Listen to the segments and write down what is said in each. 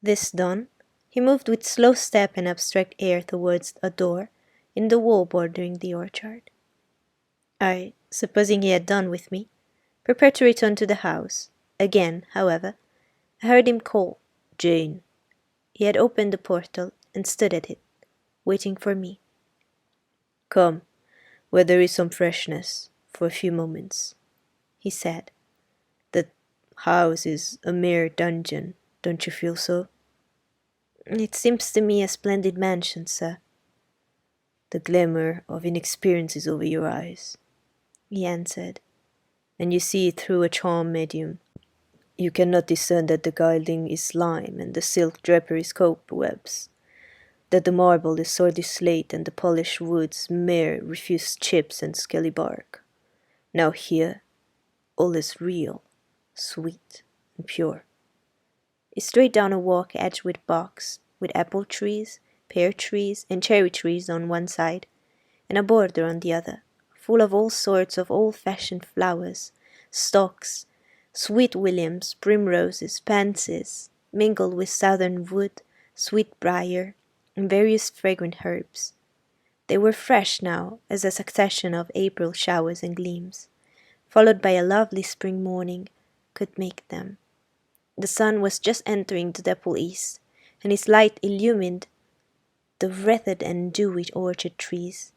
This done, he moved with slow step and abstract air towards a door in the wall bordering the orchard. I, supposing he had done with me, prepared to return to the house. Again, however, I heard him call, "Jane." He had opened the portal and stood at it, waiting for me. "Come, where there is some freshness, for a few moments," he said. "The house is a mere dungeon, don't you feel so?" "It seems to me a splendid mansion, sir." "The glamour of inexperience is over your eyes," he answered, "and you see it through a charm medium. You cannot discern that the gilding is lime and the silk draperies cobwebs, that the marble is sordid slate and the polished woods mere refused chips and scaly bark. Now here, all is real, sweet, and pure." He strayed down a walk edged with box, with apple trees, pear trees, and cherry trees on one side, and a border on the other, full of all sorts of old-fashioned flowers, stocks, sweet williams, primroses, pansies, mingled with southern wood, sweet briar, and various fragrant herbs. They were fresh now as a succession of April showers and gleams, followed by a lovely spring morning, could make them. The sun was just entering the dapple east, and his light illumined the wreathed and dewy orchard trees,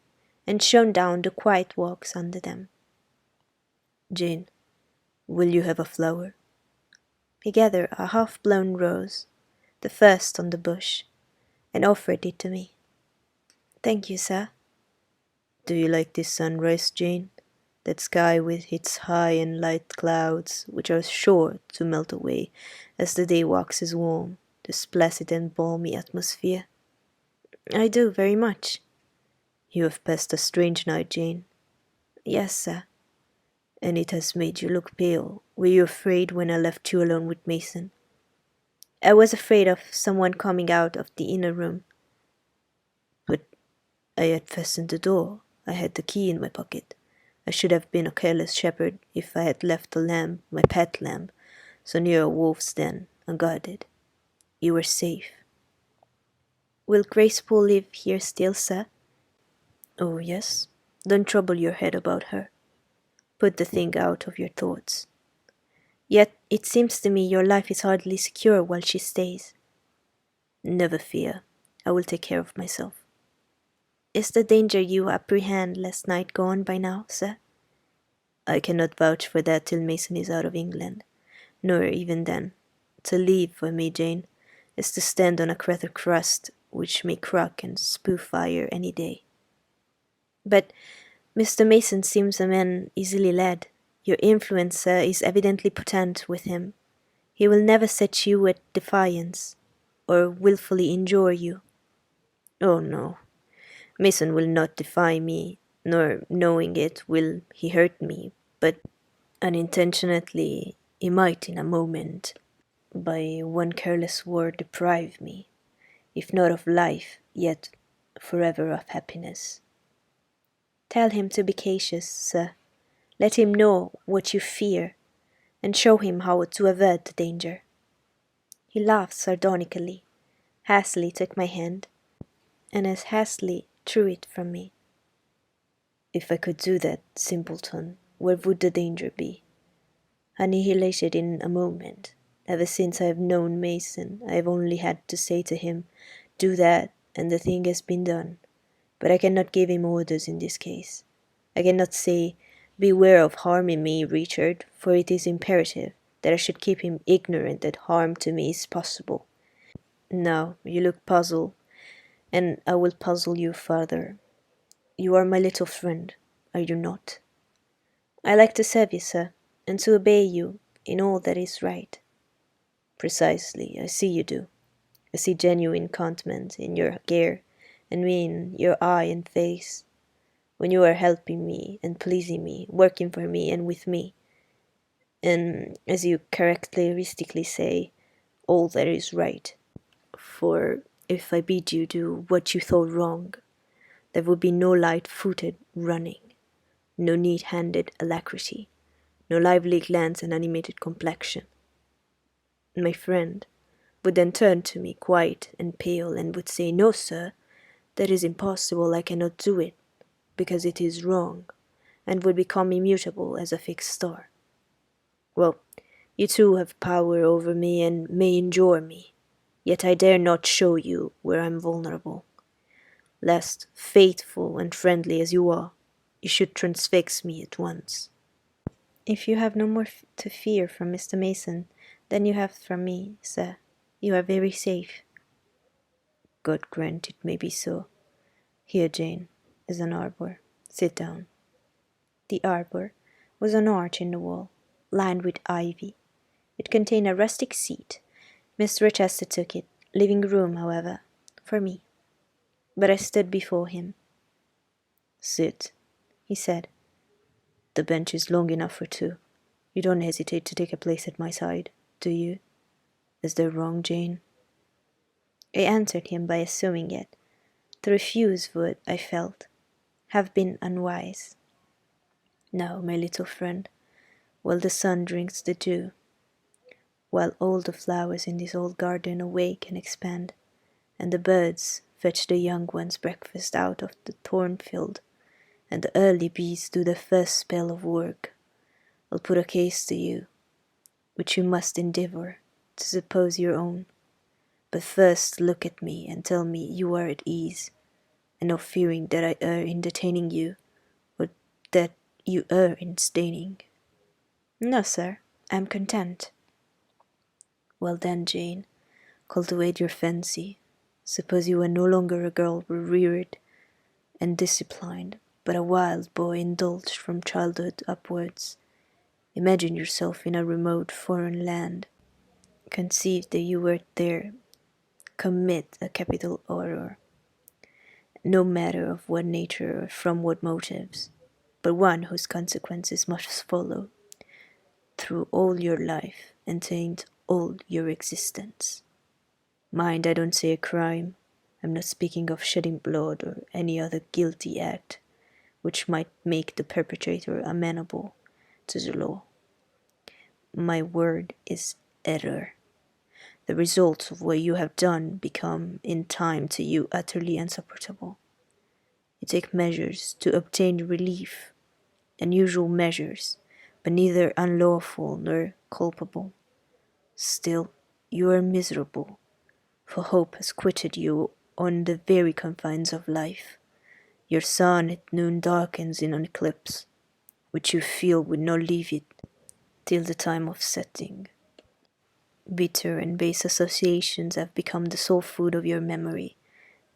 and shone down the quiet walks under them. "Jane, will you have a flower?" He gathered a half-blown rose, the first on the bush, and offered it to me. "Thank you, sir." "Do you like this sunrise, Jane? That sky with its high and light clouds, which are sure to melt away as the day waxes warm, this placid and balmy atmosphere?" "I do, very much." "You have passed a strange night, Jane." "Yes, sir." "And it has made you look pale. Were you afraid when I left you alone with Mason?" "I was afraid of someone coming out of the inner room." "But I had fastened the door. I had the key in my pocket. I should have been a careless shepherd if I had left the lamb, my pet lamb, so near a wolf's den, unguarded. You were safe." "Will Grace Poole live here still, sir?" "Oh, yes. Don't trouble your head about her. Put the thing out of your thoughts." "Yet it seems to me your life is hardly secure while she stays." "Never fear. I will take care of myself." "Is the danger you apprehend last night gone by now, sir?" "I cannot vouch for that till Mason is out of England, nor even then. To live for me, Jane, is to stand on a crater crust which may crack and spew fire any day." "But Mr. Mason seems a man easily led. Your influence, sir, is evidently potent with him. He will never set you at defiance, or wilfully injure you." "Oh, no. Mason will not defy me, nor, knowing it, will he hurt me, but unintentionally he might in a moment, by one careless word, deprive me, if not of life, yet forever of happiness." "Tell him to be cautious, sir. Let him know what you fear, and show him how to avert the danger." He laughed sardonically, hastily took my hand, and as hastily threw it from me. "If I could do that, simpleton, where would the danger be? Annihilated in a moment. Ever since I have known Mason, I have only had to say to him, 'Do that,' and the thing has been done. But I cannot give him orders in this case. I cannot say, 'Beware of harming me, Richard,' for it is imperative that I should keep him ignorant that harm to me is possible. Now, you look puzzled, and I will puzzle you further. You are my little friend, are you not?" "I like to serve you, sir, and to obey you in all that is right." "Precisely, I see you do. I see genuine contentment in your air, and in your eye and face, when you are helping me and pleasing me, working for me and with me, and, as you characteristically say, all that is right. For if I bid you do what you thought wrong, there would be no light-footed running, no neat-handed alacrity, no lively glance and animated complexion. My friend, would then turn to me quiet and pale and would say, "No, sir, that is impossible, I cannot do it, because it is wrong," and would become immutable as a fixed star. Well, you too have power over me and may injure me, yet I dare not show you where I am vulnerable, lest, faithful and friendly as you are, you should transfix me at once. If you have no more to fear from Mr. Mason than you have from me, sir, you are very safe. God grant it may be so. Here, Jane, is an arbour. Sit down. The arbour was an arch in the wall, lined with ivy. It contained a rustic seat. Mr. Rochester took it, leaving room, however, for me. But I stood before him. "Sit," he said. "The bench is long enough for two. You don't hesitate to take a place at my side, do you? Is there wrong, Jane?" I answered him by assuming it. To refuse would, I felt, have been unwise. "Now, my little friend, while the sun drinks the dew, while all the flowers in this old garden awake and expand, and the birds fetch the young ones breakfast out of the cornfield, and the early bees do their first spell of work, I'll put a case to you, which you must endeavour to suppose your own. But first look at me and tell me you are at ease, and not fearing that I err in detaining you, or that you err in staining." No, sir, I am content. "Well then, Jane, cultivate your fancy. Suppose you were no longer a girl reared and disciplined, but a wild boy indulged from childhood upwards. Imagine yourself in a remote foreign land. Conceive that you were there, commit a capital error, no matter of what nature or from what motives, but one whose consequences must follow through all your life and taint all your existence. Mind, I don't say a crime. I'm not speaking of shedding blood or any other guilty act which might make the perpetrator amenable to the law. My word is error. The results of what you have done become, in time, to you utterly insupportable. You take measures to obtain relief, unusual measures, but neither unlawful nor culpable. Still, you are miserable, for hope has quitted you on the very confines of life. Your sun at noon darkens in an eclipse, which you feel would not leave it till the time of setting. Bitter and base associations have become the sole food of your memory.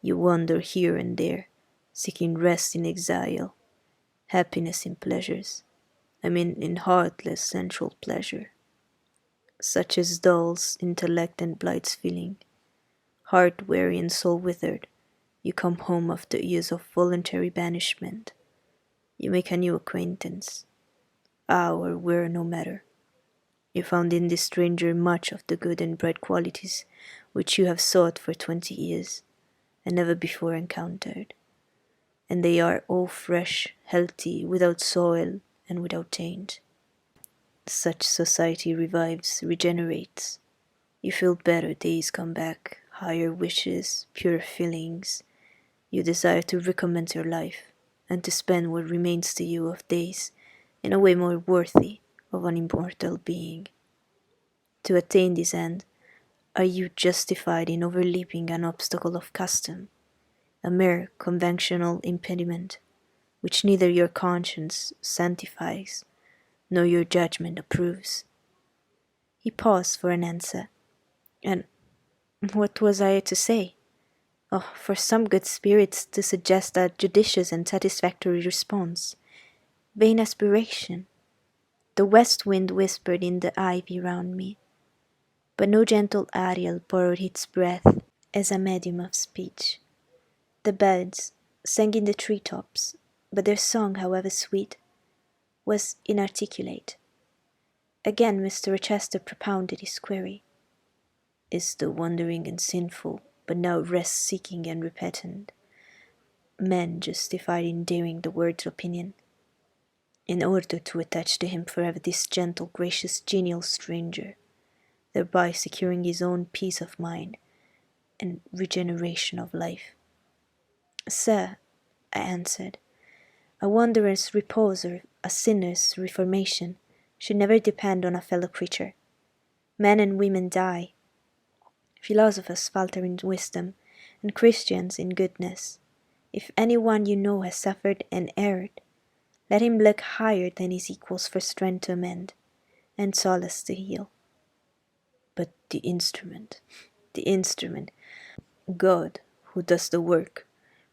You wander here and there, seeking rest in exile, happiness in pleasures, I mean in heartless sensual pleasure, such as dulls intellect and blights feeling. Heart weary and soul withered, you come home after years of voluntary banishment. You make a new acquaintance. How or where, no matter. You found in this stranger much of the good and bright qualities which you have sought for 20 years, and never before encountered. And they are all fresh, healthy, without soil, and without taint. Such society revives, regenerates. You feel better days come back, higher wishes, pure feelings. You desire to recommence your life, and to spend what remains to you of days in a way more worthy of an immortal being. To attain this end, are you justified in overleaping an obstacle of custom, a mere conventional impediment, which neither your conscience sanctifies nor your judgment approves?" He paused for an answer. And what was I to say? Oh, for some good spirits to suggest a judicious and satisfactory response. Vain aspiration. The west wind whispered in the ivy round me, but no gentle Ariel borrowed its breath as a medium of speech. The birds sang in the tree tops, but their song, however sweet, was inarticulate. Again Mr. Rochester propounded his query. Is the wandering and sinful, but now rest-seeking and repentant, man justified in daring the world's opinion, in order to attach to him forever this gentle, gracious, genial stranger, thereby securing his own peace of mind and regeneration of life. Sir, I answered, a wanderer's repose or a sinner's reformation should never depend on a fellow creature. Men and women die, philosophers falter in wisdom, and Christians in goodness. If any one you know has suffered and erred, let him look higher than his equals for strength to amend, and solace to heal. But the instrument, God, who does the work,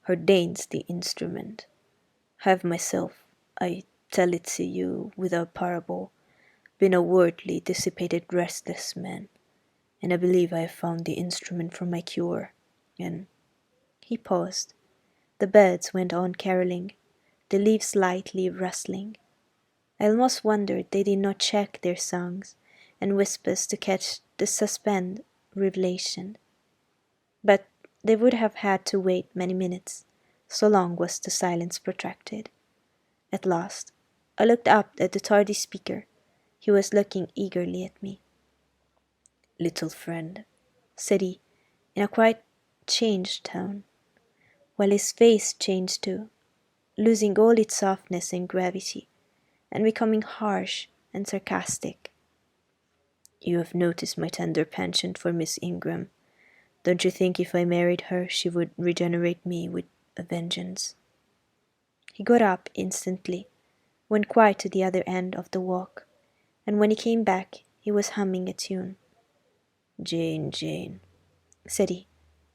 ordains the instrument. Have myself, I tell it to you without parable, been a worldly, dissipated, restless man, and I believe I have found the instrument for my cure, and he paused. The birds went on caroling, the leaves lightly rustling. I almost wondered they did not check their songs and whispers to catch the suspend revelation. But they would have had to wait many minutes, so long was the silence protracted. At last, I looked up at the tardy speaker. He was looking eagerly at me. "Little friend," said he, in a quite changed tone, while his face changed too, losing all its softness and gravity, and becoming harsh and sarcastic. "You have noticed my tender penchant for Miss Ingram. Don't you think if I married her she would regenerate me with a vengeance?" He got up instantly, went quite to the other end of the walk, and when he came back he was humming a tune. "Jane, Jane," said he,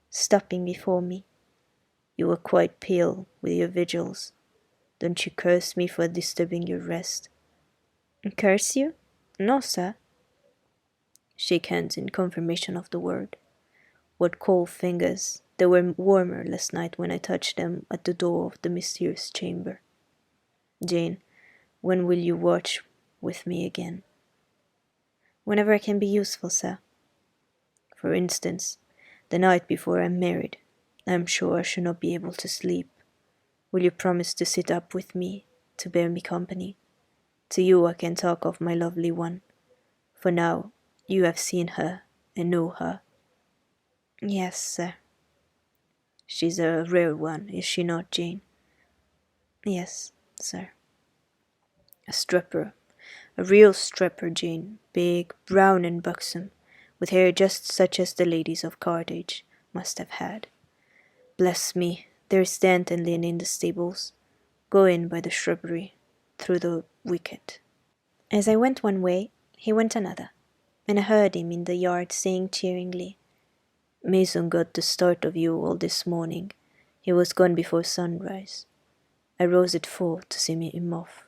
stopping before me, "you are quite pale with your vigils. Don't you curse me for disturbing your rest?" Curse you? No, sir. Shake hands in confirmation of the word. What cold fingers! They were warmer last night when I touched them at the door of the mysterious chamber. Jane, when will you watch with me again? Whenever I can be useful, sir. For instance, the night before I'm married. I am sure I shall not be able to sleep. Will you promise to sit up with me, to bear me company? To you I can talk of my lovely one, for now you have seen her and know her. Yes, sir. She's a rare one, is she not, Jane? Yes, sir. A stripper, a real stripper, Jane, big, brown and buxom, with hair just such as the ladies of Carthage must have had. Bless me, there's Danton Lynn in the stables. Go in by the shrubbery, through the wicket. As I went one way, he went another, and I heard him in the yard saying cheeringly, Mason got the start of you all this morning. He was gone before sunrise. I rose at 4 to see him off.